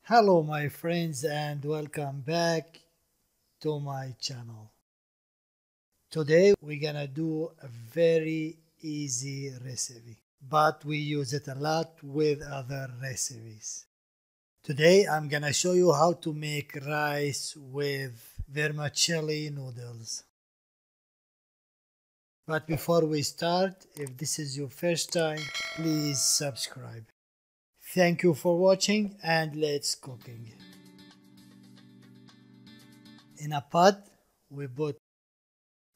Hello my friends and welcome back to my channel. Today we're gonna do a very easy recipe, but we use it a lot with other recipes. Today I'm gonna show you how to make rice with vermicelli noodles. But before we start, if this is your first time, please subscribe. Thank you for watching and let's cooking. In a pot, we put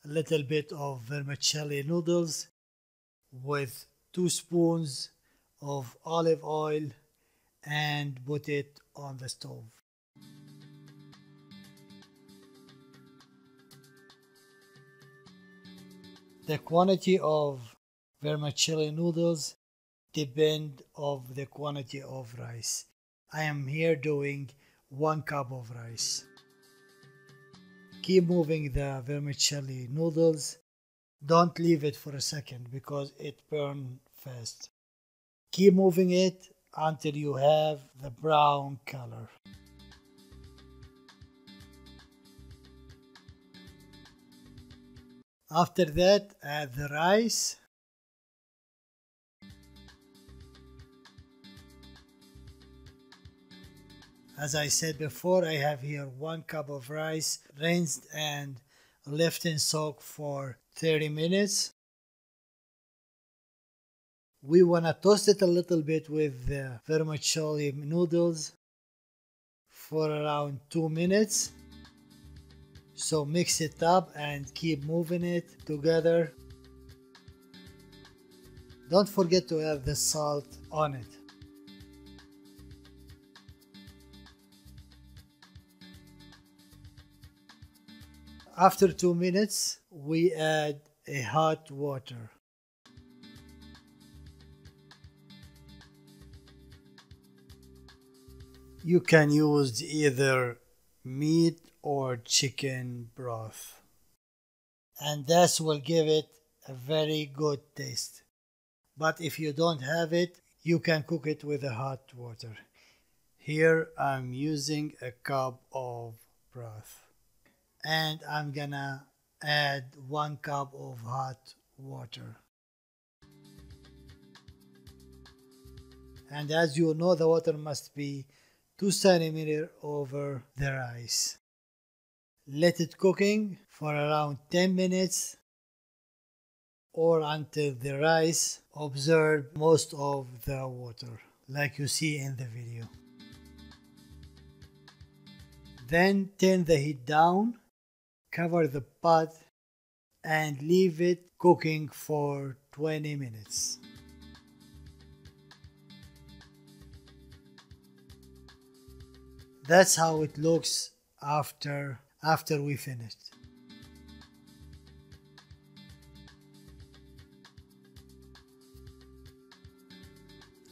a little bit of vermicelli noodles with 2 spoons of olive oil and put it on the stove. The quantity of vermicelli noodles depend of the quantity of rice. I am here doing 1 cup of rice. Keep moving the vermicelli noodles. Don't leave it for a second because it burns fast. Keep moving it until you have the brown color. After that, add the rice. As I said before, I have here 1 cup of rice rinsed and left in soak for 30 minutes. We want to toast it a little bit with the vermicelli noodles for around 2 minutes. So mix it up and keep moving it together. Don't forget to add the salt on it. After 2 minutes, we add a hot water. You can use either meat or chicken broth, and this will give it a very good taste. But if you don't have it, you can cook it with a hot water. Here I'm using a cup of broth, and I'm gonna add 1 cup of hot water. And as you know, the water must be 2 centimeters over the rice. Let it cooking for around 10 minutes or until the rice absorbs most of the water, like you see in the video. Then turn the heat down, cover the pot and leave it cooking for 20 minutes. That's how it looks after we finished.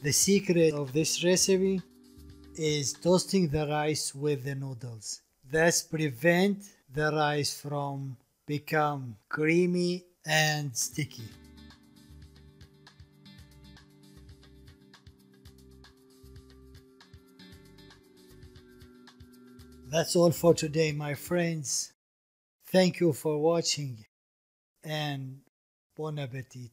The secret of this recipe is toasting the rice with the noodles. This prevents the rice from become creamy and sticky. That's all for today, my friends. Thank you for watching and bon appetit.